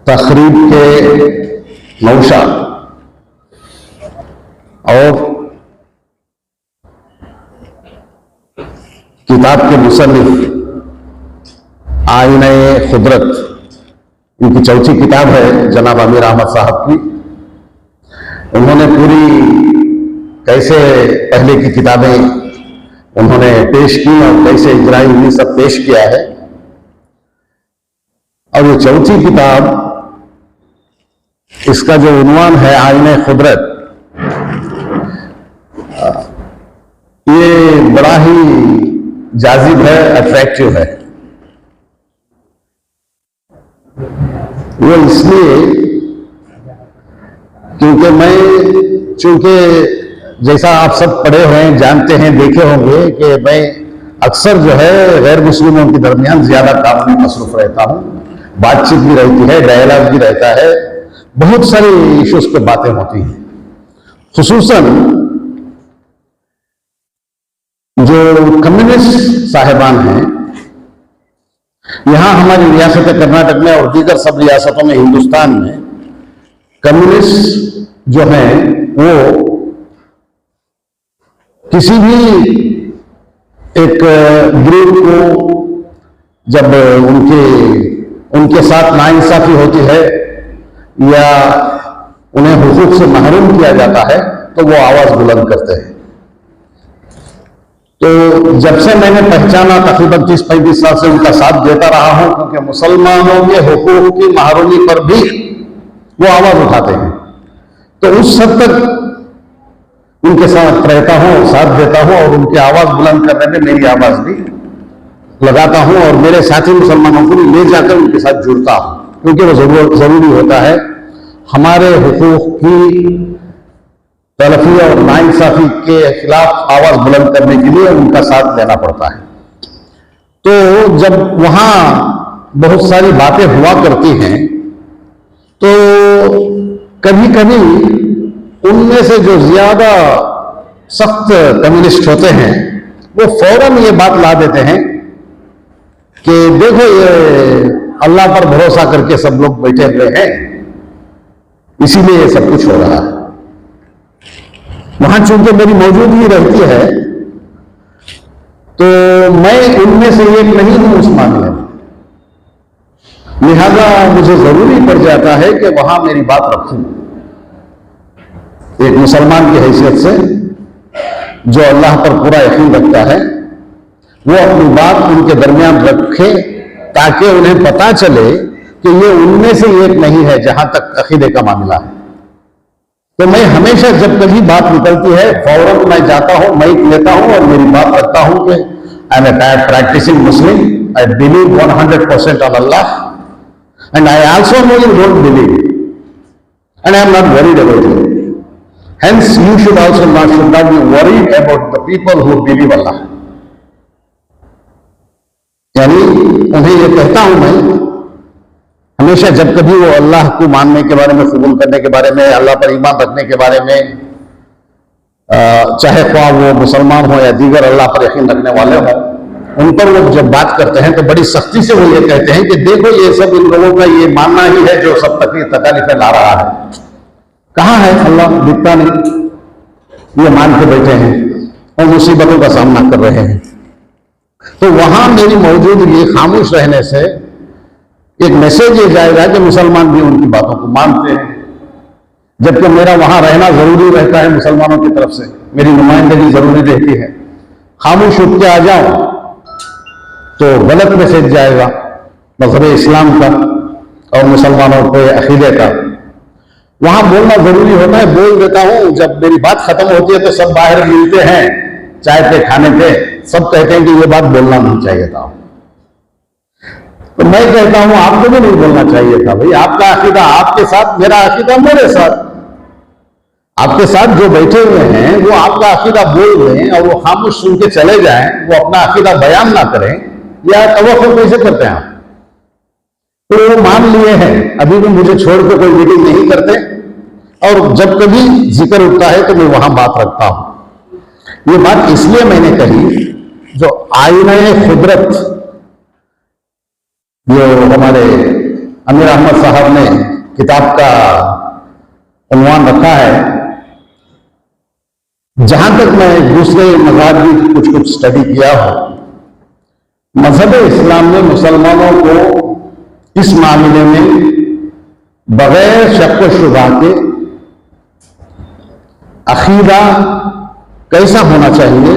तकरीब के नौशा और किताब के मुसन्निफ आईने खुदरत, इनकी चौथी किताब है जनाब अमीर अहमद साहब की। उन्होंने पूरी कैसे पहले की किताबें उन्होंने पेश की और कैसे इजराइल सब पेश किया है। और ये चौथी किताब, इसका जो उन्वान है आईने खुदरत, ये बड़ा ही जाजिब है, अट्रैक्टिव है। वो इसलिए चूंकि जैसा आप सब पढ़े हुए हैं, जानते हैं, देखे होंगे कि मैं अक्सर जो है गैर मुस्लिमों के दरमियान ज्यादा काम में मसरूफ रहता हूं। बातचीत भी रहती है, डायलॉग भी रहता है, बहुत सारी इश्यूज पे बातें होती हैं। खुसूसन जो कम्युनिस्ट साहिबान हैं यहां हमारी रियासत कर्नाटक में और दीगर सब रियासतों में हिंदुस्तान में, कम्युनिस्ट जो हैं वो किसी भी एक ग्रुप को जब उनके साथ नाइंसाफी होती है या उन्हें हुकूक से महरूम किया जाता है तो वो आवाज बुलंद करते हैं। तो जब से मैंने पहचाना, तकरीबन 30-35 साल से उनका साथ देता रहा हूं, क्योंकि मुसलमानों के हुकूक की महरूमी पर भी वो आवाज उठाते हैं। तो उस हद तक उनके साथ रहता हूं और साथ देता हूं और उनकी आवाज बुलंद करने में मेरी आवाज भी लगाता हूं और मेरे साथी मुसलमानों को भी ले जाकर उनके साथ जुड़ता हूं, क्योंकि वो जरूरी होता है। हमारे हुकूक की तलफी और नाइंसाफी के खिलाफ आवाज बुलंद करने के लिए उनका साथ लेना पड़ता है। तो जब वहां बहुत सारी बातें हुआ करती हैं तो कभी कभी उनमें से जो ज्यादा सख्त कम्युनिस्ट होते हैं वो फौरन ये बात ला देते हैं कि देखो ये अल्लाह पर भरोसा करके सब लोग बैठे हुए हैं, इसीलिए ये सब कुछ हो रहा है। वहां चूंकि मेरी मौजूदगी रहती है तो मैं उनमें से एक नहीं हूं उस मामले में, लिहाजा मुझे जरूरी पड़ जाता है कि वहां मेरी बात रखूं एक मुसलमान की हैसियत से, जो अल्लाह पर पूरा यकीन रखता है। वो अपनी बात उनके दरमियान रखे ताकि उन्हें पता चले कि ये उनमें से एक नहीं है जहां तक अकीदे का मामला है। तो मैं हमेशा जब कभी बात निकलती है फौरन मैं जाता हूं, माइक लेता हूं और मेरी बात रखता हूं कि I am a practising Muslim, I believe 100% on Allah and I also know you don't believe and I am not worried about it. Hence, you should not be worried about the people who believe Allah. यानी उन्हें ये कहता हूं मैं हमेशा जब कभी वो अल्लाह को मानने के बारे में, कबूल करने के बारे में, अल्लाह पर ईमान रखने के बारे में, चाहे ख्वाह वो मुसलमान हो या दीगर अल्लाह पर यकीन रखने वाले हो, उन पर वो जब बात करते हैं तो बड़ी सख्ती से वो ये कहते हैं कि देखो ये सब इन लोगों का ये मानना ही है जो सब तकलीफें ला रहा है। कहां है अल्लाह? दिखता नहीं, ये मान के बैठे हैं और मुसीबतों का सामना कर रहे हैं। तो वहां मेरी मौजूदगी खामोश रहने से एक मैसेज ये जाएगा कि मुसलमान भी उनकी बातों को मानते हैं, जबकि मेरा वहां रहना जरूरी रहता है मुसलमानों की तरफ से, मेरी नुमाइंदगी जरूरी रहती है। खामोश उठ के आ जाओ तो गलत मैसेज जाएगा मज़हब इस्लाम का और मुसलमानों के अकीदे का। वहां बोलना जरूरी होता है, बोल देता हूं। जब मेरी बात खत्म होती है तो सब बाहर मिलते हैं चाय पे, खाने पे, सब कहते हैं कि ये बात बोलना नहीं चाहिए था। तो मैं कहता हूं आपको भी नहीं बोलना चाहिए था भाई। आपका अकीदा आपके साथ, मेरा अकीदा मेरे साथ। आपके साथ जो बैठे हुए हैं वो आपका अकीदा बोल रहे हैं और वो खामोश सुन के चले जाएं, वो अपना अकीदा बयान ना करें, या तवक्कुल कैसे करते हैं आप? तो वो मान लिए हैं, अभी भी मुझे छोड़ के कोई मीटिंग नहीं करते और जब कभी जिक्र उठता है तो मैं वहां बात रखता हूं। ये बात इसलिए मैंने कही, जो आईने खुदरत जो हमारे अमीर अहमद साहब ने किताब का उन्वान रखा है। जहां तक मैं दूसरे मज़हब की कुछ स्टडी किया हो, मजहब इस्लाम में मुसलमानों को इस मामले में बगैर शक व शुबा के अकीदा कैसा होना चाहिए,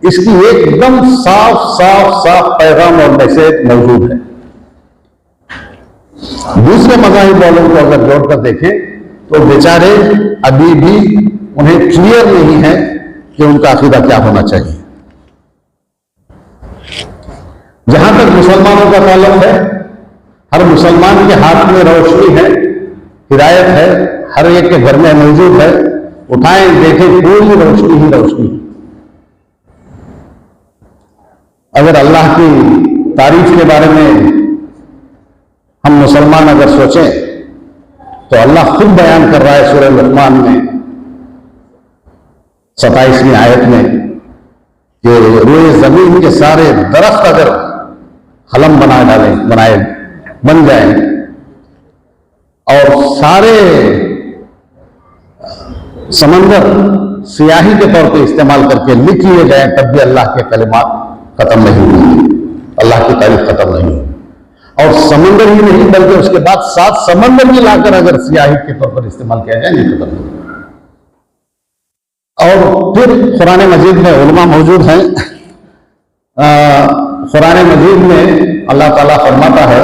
इसकी एकदम साफ पैगाम और मैसेज मौजूद है। दूसरे मज़ाहिब वालों को अगर जोड़कर देखें तो बेचारे अभी भी उन्हें क्लियर नहीं है कि उनका अकीदा क्या होना चाहिए। जहां तक मुसलमानों का ताल्लुक है, हर मुसलमान के हाथ में रोशनी है, हिदायत है, हर एक के घर में मौजूद है। उठाएं देखें, पूरी रोशनी ही रोशनी। अगर अल्लाह की तारीफ के बारे में हम मुसलमान अगर सोचें तो अल्लाह खुद बयान कर रहा है सूरह लुक़मान में 27वीं आयत में कि रोए जमीन के सारे दरख्त अगर हलम बन जाएं और सारे समंदर सियाही के तौर पे इस्तेमाल करके लिख लिए जाएं, तब भी अल्लाह के कलिमात खत्म नहीं हुई, अल्लाह की तारीफ खत्म नहीं हुई। और समंदर ही नहीं बल्कि उसके बाद 7 समंदर भी लाकर अगर सियाही के तौर पर इस्तेमाल किया जाए, नहीं खत्म नहीं। और फिर कुरान मजीद में उलमा मौजूद हैं। कुरान मजीद में अल्लाह ताला फरमाता है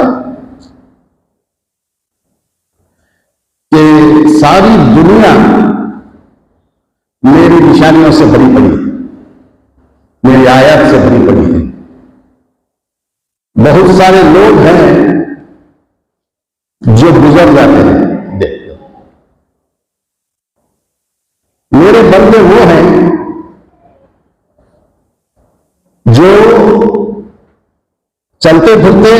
कि सारी दुनिया मेरी निशानियों से भरी पड़ी है, मेरी आयत से भरी पड़ी है। बहुत सारे लोग हैं जो गुजर जाते हैं देखते। मेरे बंदे वो हैं जो चलते फिरते,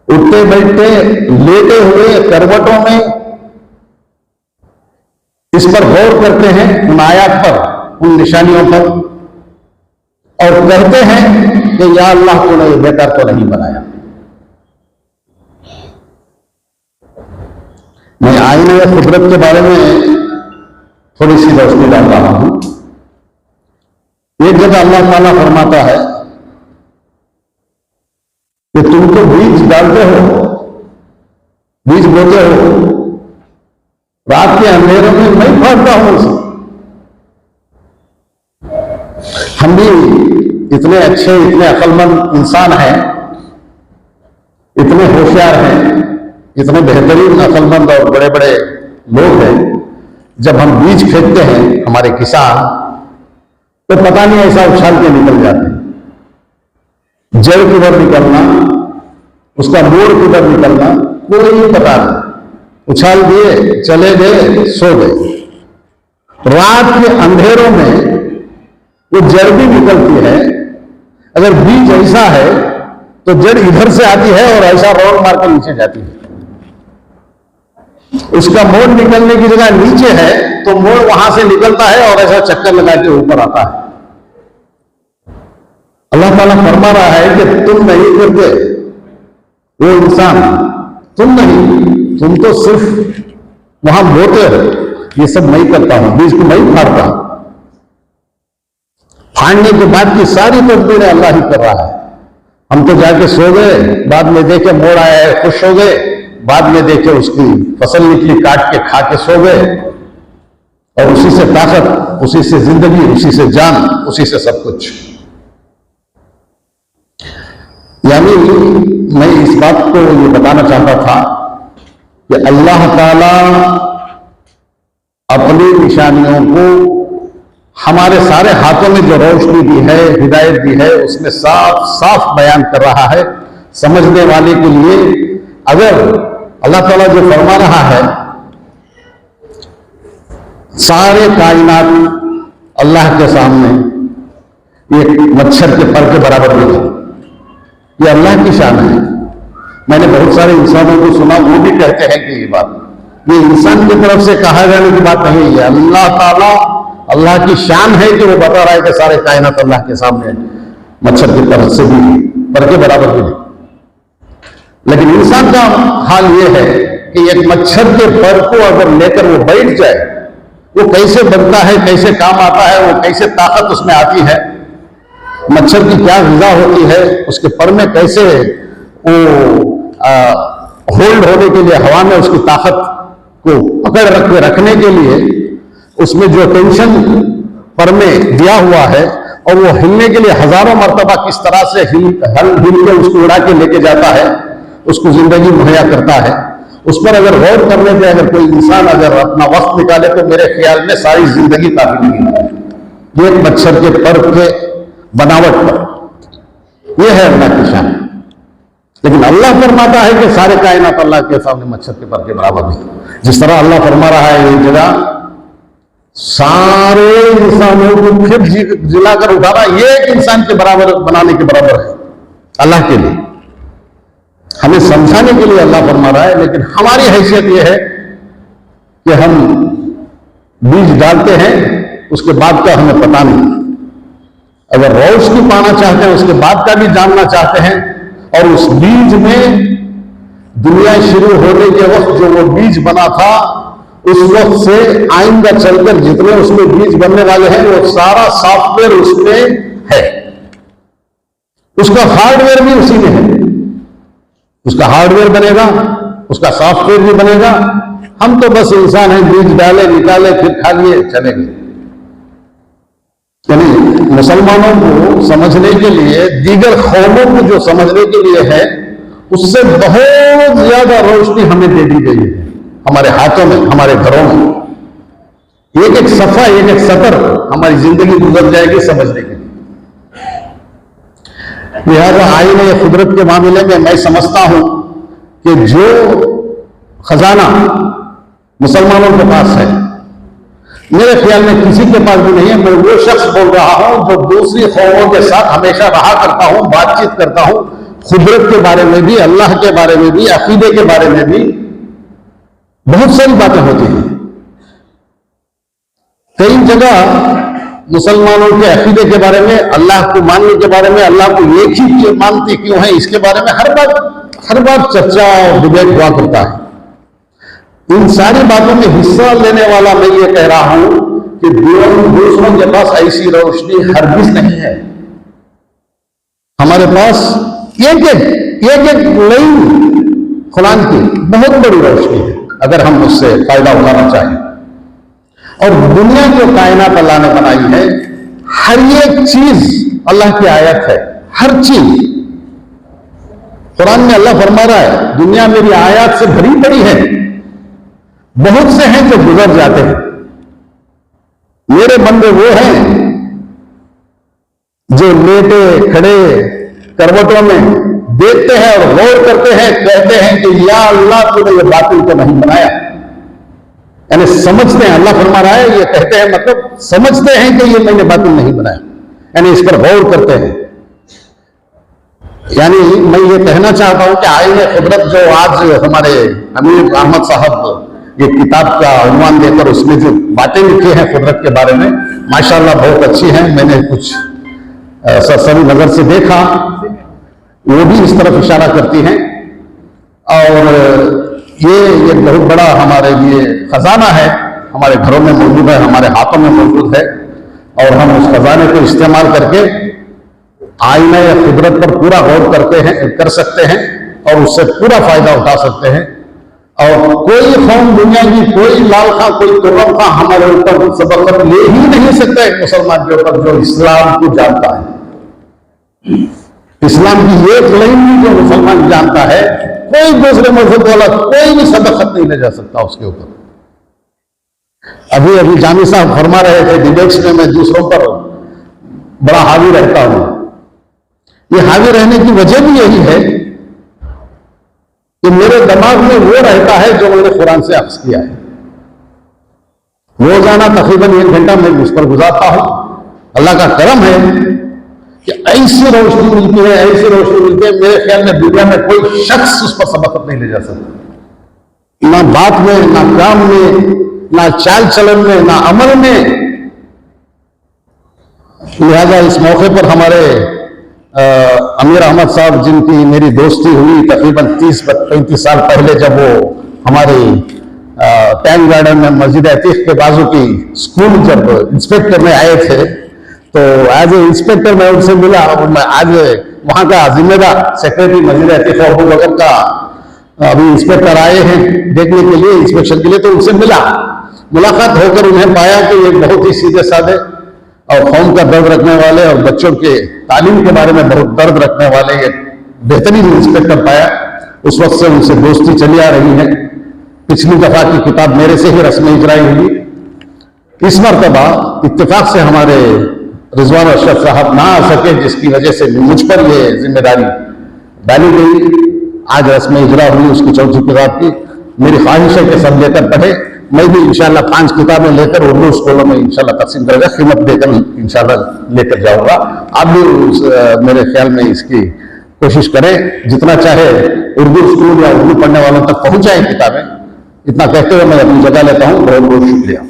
उठते बैठते, लेटे हुए करवटों में इस पर गौर करते हैं, उन आयात पर, उन निशानियों पर, और कहते हैं कि या अल्लाह तूने ये बेकार तो नहीं बनाया। मैं आईने या कुदरत के बारे में थोड़ी सी रोशनी डाल रहा हूं। एक जगह अल्लाह ताला फरमाता है कि तुम तो बीज डालते हो, बीज बोते हो, रात के अंधेरों में मैं फाड़ता हूं उसे। हम भी इतने अच्छे, इतने अक्लमंद इंसान हैं, इतने होशियार हैं, इतने बेहतरीन अक्लमंद और बड़े बड़े लोग हैं। जब हम बीज फेंकते हैं, हमारे किसान, तो पता नहीं ऐसा उछाल के निकल जाते हैं। जड़ किधर निकलना, उसका मूड किधर निकलना, कोई पता नहीं। उछाल दिए, चले गए, सो गए। रात के अंधेरों में वो जड़ भी निकलती है। अगर बीज ऐसा है तो जड़ इधर से आती है और ऐसा रोड मार के नीचे जाती है। उसका मोड़ निकलने की जगह नीचे है तो मोड़ वहां से निकलता है और ऐसा चक्कर लगा के ऊपर आता है। अल्लाह ताला फरमा रहा है कि तुम नहीं करते, वो इंसान, तुम नहीं, तुम तो सिर्फ वहां बोते हो। ये सब मैं करता हूं, बीज को मैं फाड़ता हूं। फाड़ने के बाद की सारी तदबीरें अल्लाह ही कर रहा है। हम तो जाके सो गए, बाद में देखे मोड़ आया है, खुश हो गए, बाद में देखे उसकी फसल निकली, काट के खा के सो गए। और उसी से ताकत, उसी से जिंदगी, उसी से जान, उसी से सब कुछ। यानी मैं इस बात को ये बताना चाहता था कि अल्लाह ताला अपनी निशानियों को हमारे सारे हाथों में जो रोशनी दी है, हिदायत दी है, उसमें साफ साफ बयान कर रहा है समझने वाले के लिए। अगर अल्लाह ताला जो फरमा रहा है, सारे कायनात अल्लाह के सामने एक मच्छर के पर के बराबर नहीं है, ये अल्लाह की शान है। मैंने बहुत सारे इंसानों को सुना, वो भी कहते हैं कि ये इंसान की तरफ से कहा जाने की बात नहीं है। अल्लाह ताला, अल्लाह की शान है कि वो बता रहा है कि सारे कायनात अल्लाह के सामने मच्छर की पर से भी, पर के बराबर भी नहीं। लेकिन इंसान का हाल यह है कि एक मच्छर के पर को अगर लेकर वो बैठ जाए, वो कैसे बनता है, कैसे काम आता है, वो कैसे ताकत उसमें आती है, मच्छर की क्या ग़िज़ा होती है, उसके पर में कैसे वो होल्ड होने के लिए हवा में उसकी ताकत को पकड़ रखने के लिए उसमें जो टेंशन पर में दिया हुआ है, और वो हिलने के लिए हजारों मर्तबा किस तरह से हिल के उसको उड़ा के लेके जाता है, उसको जिंदगी मुहैया करता है, उस पर अगर गौर करने पे अगर कोई इंसान अगर अपना वक्त निकाले तो मेरे ख्याल में सारी जिंदगी काफी नहीं है। ये एक मच्छर के पर के बनावट पर यह है अल्लाह की शान। लेकिन अल्लाह फरमाता है कि सारे कायनात अल्लाह के सामने मच्छर के पर के बराबर नहीं। जिस तरह अल्लाह फरमा रहा है ये जगह सारे इंसानों को फिर जिलाकर उठाना, ये एक इंसान के बराबर बनाने के बराबर है अल्लाह के लिए। हमें समझाने के लिए अल्लाह फरमा रहा है, लेकिन हमारी हैसियत यह है कि हम बीज डालते हैं, उसके बाद का हमें पता नहीं। अगर रोशनी पाना चाहते हैं, उसके बाद का भी जानना चाहते हैं, और उस बीज में दुनिया शुरू होने के वक्त जो वो बीज बना था, उस वक्त से आइंदा चलकर जितने उसमें बीज बनने वाले हैं वो सारा सॉफ्टवेयर उसमें है, उसका हार्डवेयर भी उसी में है। उसका हार्डवेयर बनेगा, उसका सॉफ्टवेयर भी बनेगा। हम तो बस इंसान हैं, बीज डाले, निकाले, फिर खा लिए, चले गए। यानी मुसलमानों को समझने के लिए, दीगर कौमों को जो समझने के लिए है, उससे बहुत ज्यादा रोशनी हमें दे दी गई है हमारे हाथों में, हमारे घरों में। एक एक सफा, एक एक सतर हमारी जिंदगी गुजर जाएगी समझने के लिए। लिहाजा आईने कुदरत के मामले में मैं समझता हूं कि जो खजाना मुसलमानों के पास है, मेरे ख्याल में किसी के पास भी नहीं है। मैं वो शख्स बोल रहा हूं जो दूसरी कौमों के साथ हमेशा रहा करता हूं, बातचीत करता हूं, कुदरत के बारे में भी, अल्लाह के बारे में भी, अकीदे के बारे में भी बहुत सारी बातें होती हैं। कई जगह मुसलमानों के अकीदे के बारे में, अल्लाह को मानने के बारे में, अल्लाह को एक ही मानते क्यों है, इसके बारे में हर बार चर्चा और डिबेट हुआ करता है। इन सारी बातों में हिस्सा लेने वाला मैं ये कह रहा हूं कि दूसरों के पास ऐसी रोशनी हरगिज नहीं है। हमारे पास एक एक लाइन कुरान की बहुत बड़ी रोशनी है, अगर हम उससे फायदा उठाना चाहें। और दुनिया जो कायनात अल्लाह ने बनाई है, हर एक चीज अल्लाह की आयत है, हर चीज। कुरान में अल्लाह फरमा रहा है दुनिया मेरी आयत से भरी पड़ी है, बहुत से हैं जो गुजर जाते हैं, मेरे बंदे वो हैं जो लेटे खड़े करवटों में देखते हैं और गौर करते हैं, कहते हैं कि या अल्लाह तूने ये बातिल तो नहीं बनाया। यानी समझते हैं, अल्लाह फरमा रहा है, ये कहते हैं मतलब समझते हैं कि ये मैंने बातिल नहीं बनाया, यानी इस पर गौर करते हैं। यानी मैं ये कहना चाहता हूं कि आईने कुदरत जो आज हमारे अमीर अहमद साहब ये किताब का उन्वान देकर उसमें जो बातें लिखी हैं कुदरत के बारे में, माशाल्लाह बहुत अच्छी हैं। मैंने कुछ सरसरी नजर से देखा, वो भी इस तरफ इशारा करती हैं। और ये एक बहुत बड़ा हमारे लिए खजाना है, हमारे घरों में मौजूद है, हमारे हाथों में मौजूद है, और हम उस खजाने को इस्तेमाल करके आईना या कुदरत पर पूरा गौर कर सकते हैं और उससे पूरा फायदा उठा सकते हैं। और कोई कौम दुनिया की, कोई लाल खां, कोई तुर्रम खां हमारे ऊपर सबकत ले ही नहीं सकता एक मुसलमान के ऊपर जो इस्लाम को जानता है। इस्लाम की एक लाइन भी जो मुसलमान जानता है, कोई दूसरे मजहब वाला कोई भी सबकत नहीं ले जा सकता उसके ऊपर। अभी जामी साहब फरमा रहे थे डिबेट्स में, मैं दूसरों पर बड़ा हावी रहता हूं। ये हावी रहने की वजह भी यही है कि मेरे दिमाग में वो रहता है जो मैंने कुरान से अक्स किया है। रोजाना तकरीबन 1 घंटा मैं उस पर गुजारता हूं। अल्लाह का करम है कि ऐसी रोशनी मिलती है, ऐसी रोशनी मिलती है, मेरे ख्याल में दुनिया में कोई शख्स उस पर सबकत नहीं ले जा सकता, ना बात में, ना काम में, ना चाल चलन में, ना अमल में। लिहाजा इस मौके पर हमारे अमीर अहमद साहब जिनकी मेरी दोस्ती हुई तकरीबन 30-35 साल पहले, जब वो हमारी टैंक गार्डन में मस्जिद अतीक के बाजू की स्कूल जब इंस्पेक्टर में आए थे, तो एज ए इंस्पेक्टर मैं उनसे मिला और मैं आज वहां का जिम्मेदार सेक्रेटरी मस्जिद अतीक अबू बकर का अभी इंस्पेक्टर आए हैं देखने के लिए, इंस्पेक्शन के लिए, तो उनसे मिला। मुलाकात होकर उन्हें पाया कि एक बहुत ही सीधे साधे और कौम का दर्द रखने वाले और बच्चों के तालीम के बारे में बहुत दर्द रखने वाले एक बेहतरीन इंस्पेक्टर पाया। उस वक्त से उनसे दोस्ती चली आ रही है। पिछली दफा की किताब मेरे से ही रस्म इजराई हुई। इस मरतबा इत्तेफाक से हमारे रिजवान अशरफ साहब ना आ सके, जिसकी वजह से मुझ पर यह जिम्मेदारी डाली गई। आज रस्म इजरा हुई उसकी चौथी किताब की। मेरी ख्वाहिश है कि सब लेकर पढ़े। मैं भी इंशाल्लाह 5 किताबें लेकर उर्दू स्कूलों में इंशाल्लाह तकसीम करेगा, कीमत देकर इंशाल्लाह लेकर जाऊंगा। आप भी मेरे ख्याल में इसकी कोशिश करें, जितना चाहे उर्दू स्कूल या उर्दू पढ़ने वालों तक पहुंचाएं किताबें। इतना कहते हुए मैं अपनी जगह लेता हूं। बहुत बहुत शुक्रिया।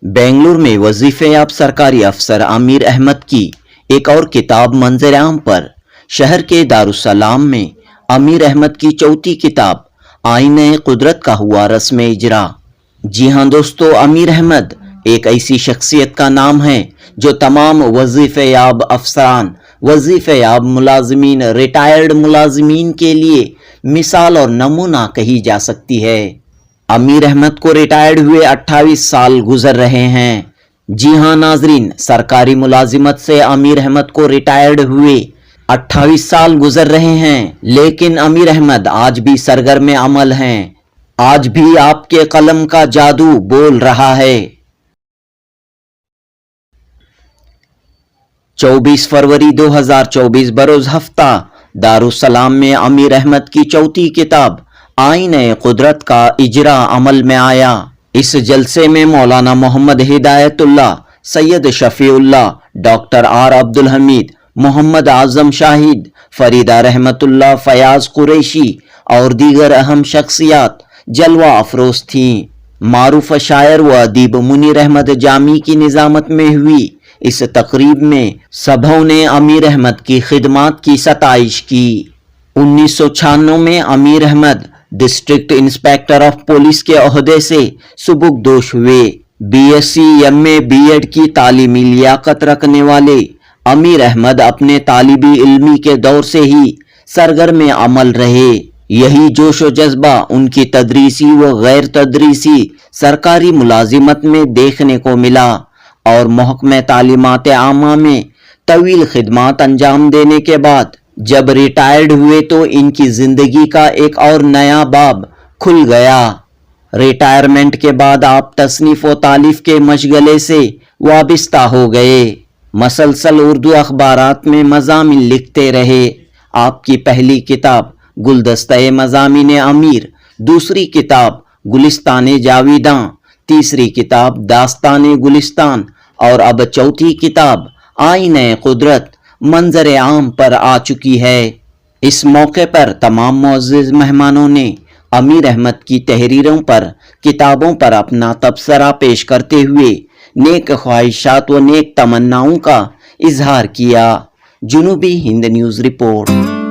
बेंगलुरु में वजीफेयाब सरकारी अफसर आमिर अहमद की एक और किताब मंजर आम पर। शहर के दारुसलाम में आमिर अहमद की चौथी किताब आईने कुदरत का हुआ रस्म इजरा। जी हाँ दोस्तों, आमिर अहमद एक ऐसी शख्सियत का नाम है जो तमाम वजीफेयाब अफसरान, वजीफेयाब मुलाजमीन, रिटायर्ड मुलाजमीन के लिए मिसाल और नमूना कही जा सकती है। आमिर अहमद को रिटायर्ड हुए 28 साल गुजर रहे हैं। जी हाँ नाजरीन, सरकारी मुलाजिमत से आमिर अहमद को रिटायर्ड हुए 28 साल गुजर रहे हैं, लेकिन आमिर अहमद आज भी सरगर्म अमल हैं। आज भी आपके कलम का जादू बोल रहा है। 24 फरवरी 2024 बरोज हफ्ता दारुसलाम में आमिर अहमद की चौथी किताब आईने कुदरत का इजरा अमल में आया। इस जलसे में मौलाना मोहम्मद हिदायतुल्लाह, सैयद शफीउल्लाह, डॉक्टर आर अब्दुल हमीद, मोहम्मद आजम शाहिद, फरीदा रहमतुल्लाह, फयाज कुरैशी और दीगर अहम शख्सियात जलवा अफरोज थीं। मारूफ शायर व अदीब मुनीर अहमद जामी की निजामत में हुई इस तकरीब में सबों ने आमिर अहमद की खिदमात की सताइश की। 1996 में Aamir Ahmed district inspector of police के ओहदे से सुबुकदोश हुए। बीएससी, एमए, बीएड की तालीमी लियाकत रखने वाले आमिर अहमद अपने तालिबी इल्मी के दौर से ही सरगर्म अमल रहे। यही जोश व जज्बा उनकी तदरीसी व गैर तदरीसी सरकारी मुलाजिमत में देखने को मिला और महकमे तालीमात आमा में तवील खिदमात अंजाम देने के बाद जब रिटायर्ड हुए तो इनकी जिंदगी का एक और नया बाब खुल गया। रिटायरमेंट के बाद आप तसनीफ व तालीफ के मशगले से वाबिस्ता हो गए। मसलसल उर्दू अखबारात में मज़ामिन लिखते रहे। आपकी पहली किताब गुलदस्ते मज़ामिन अमीर, दूसरी किताब गुलिस्तान जाविदां, तीसरी किताब दास्तान गुलिस्तान और अब चौथी किताब आईने कुदरत मंजर आम पर आ चुकी है। इस मौके पर तमाम मुअज़्ज़िज़ मेहमानों ने आमिर अहमद की तहरीरों पर, किताबों पर अपना तबसरा पेश करते हुए नेक ख्वाहिशात व नेक तमन्नाओं का इजहार किया। जुनूबी हिंद न्यूज़ रिपोर्ट।